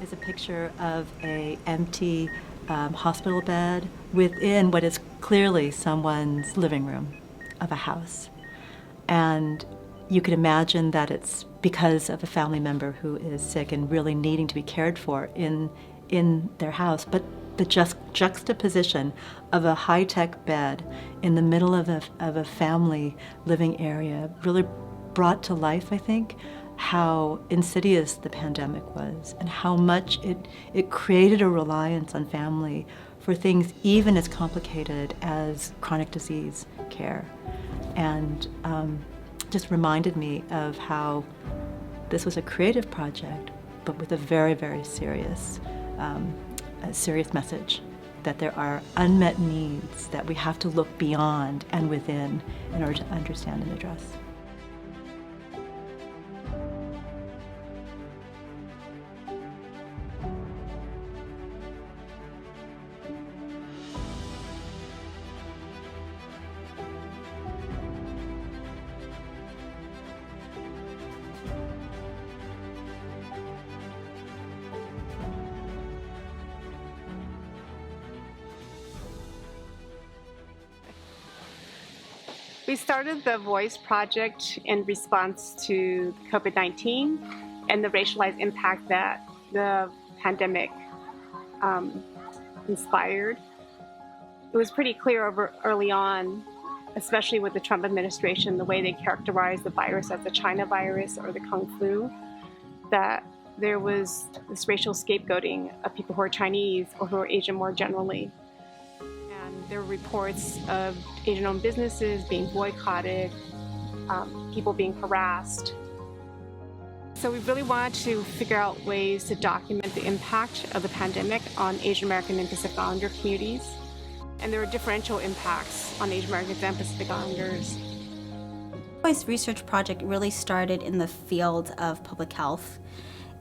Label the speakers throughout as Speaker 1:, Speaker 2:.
Speaker 1: is a picture of a empty hospital bed within what is clearly someone's living room of a house. And you can imagine that it's because of a family member who is sick and really needing to be cared for in their house. But the juxtaposition of a high-tech bed in the middle of a family living area really brought to life, I think, how insidious the pandemic was and how much it created a reliance on family for things even as complicated as chronic disease care. And just reminded me of how this was a creative project, but with a very, very serious message, that there are unmet needs that we have to look beyond and within in order to understand and address.
Speaker 2: We started the Voice Project in response to COVID-19 and the racialized impact that the pandemic inspired. It was pretty clear early on, especially with the Trump administration, the way they characterized the virus as the China virus or the Kung flu, that there was this racial scapegoating of people who are Chinese or who are Asian more generally. There were reports of Asian-owned businesses being boycotted, people being harassed. So we really wanted to figure out ways to document the impact of the pandemic on Asian American and Pacific Islander communities. And there were differential impacts on Asian Americans and Pacific Islanders.
Speaker 3: Voice Research Project really started in the field of public health.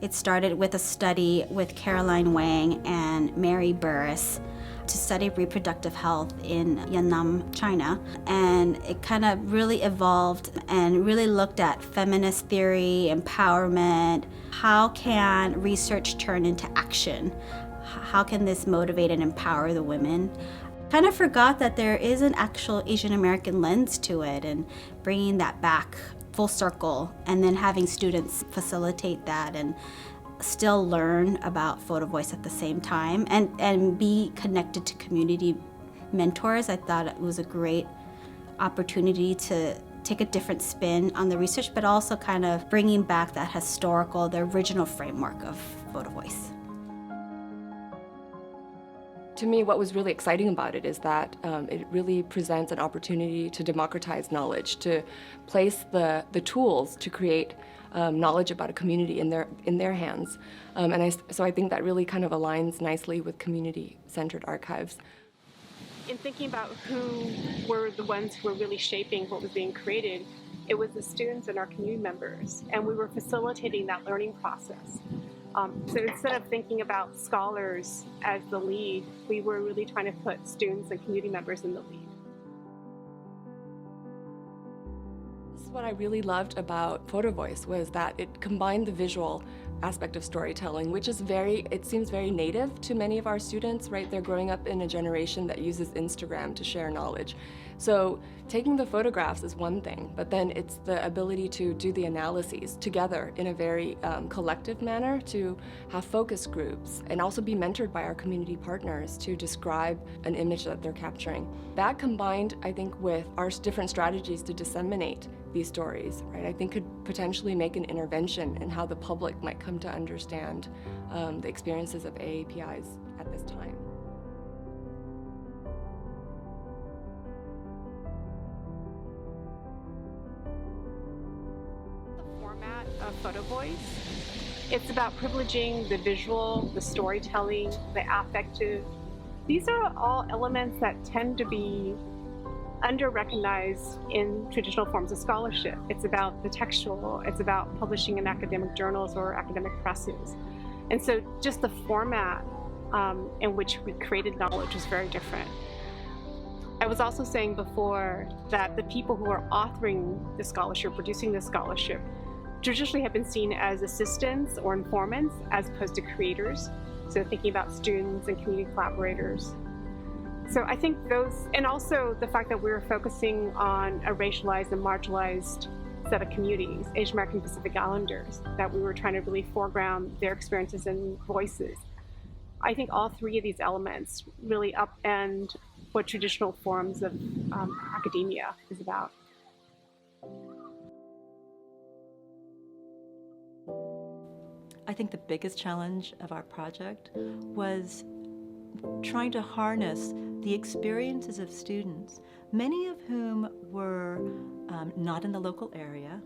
Speaker 3: It started with a study with Caroline Wang and Mary Burris to study reproductive health in Yan'an, China. And it kind of really evolved and really looked at feminist theory, empowerment. How can research turn into action? How can this motivate and empower the women? Kind of forgot that there is an actual Asian American lens to it, and bringing that back full circle, and then having students facilitate that and still learn about photo voice at the same time and be connected to community mentors. I thought it was a great opportunity to take a different spin on the research, but also kind of bringing back that historical, the original framework of photo voice.
Speaker 4: To me, what was really exciting about it is that it really presents an opportunity to democratize knowledge, to place the tools to create knowledge about a community in their hands. So I think that really kind of aligns nicely with community-centered archives.
Speaker 2: In thinking about who were the ones who were really shaping what was being created, it was the students and our community members, and we were facilitating that learning process. So instead of thinking about scholars as the lead, we were really trying to put students and community members in the lead.
Speaker 4: This is what I really loved about Photo Voice, was that it combined the visual aspect of storytelling, which is it seems very native to many of our students, right? They're growing up in a generation that uses Instagram to share knowledge. So taking the photographs is one thing, but then it's the ability to do the analyses together in a very collective manner, to have focus groups and also be mentored by our community partners to describe an image that they're capturing. That combined, I think, with our different strategies to disseminate these stories, right, I think could potentially make an intervention in how the public might come to understand the experiences of AAPIs at this time.
Speaker 2: The format of Photo Voice, it's about privileging the visual, the storytelling, the affective. These are all elements that tend to be under-recognized in traditional forms of scholarship. It's about the textual, it's about publishing in academic journals or academic presses. And so just the format in which we created knowledge is very different. I was also saying before that the people who are authoring the scholarship, producing the scholarship, traditionally have been seen as assistants or informants as opposed to creators. So thinking about students and community collaborators. So I think those, and also the fact that we're focusing on a racialized and marginalized set of communities, Asian American Pacific Islanders, that we were trying to really foreground their experiences and voices. I think all three of these elements really upend what traditional forms of academia is about.
Speaker 1: I think the biggest challenge of our project was trying to harness the experiences of students, many of whom were not in the local area,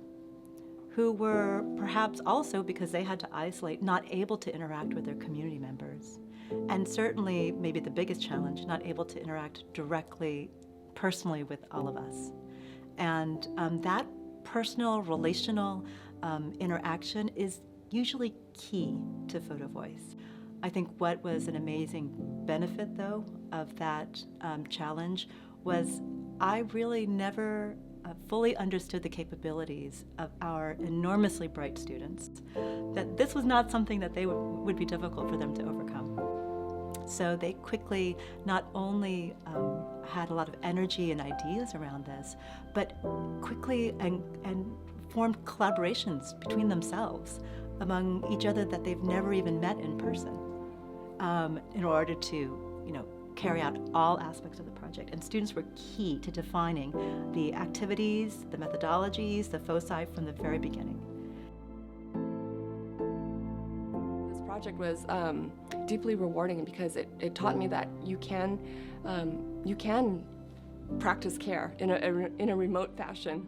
Speaker 1: who were perhaps also, because they had to isolate, not able to interact with their community members. And certainly, maybe the biggest challenge, not able to interact directly, personally with all of us. And that personal, relational interaction is usually key to photo voice. I think what was an amazing benefit, though, of that challenge was I really never fully understood the capabilities of our enormously bright students, that this was not something that they would be difficult for them to overcome. So they quickly not only had a lot of energy and ideas around this, but quickly and formed collaborations between themselves, among each other that they've never even met in person, in order to, carry out all aspects of the project. And students were key to defining the activities, the methodologies, the foci from the very beginning.
Speaker 4: This project was deeply rewarding because it taught me that you can practice care in a remote fashion.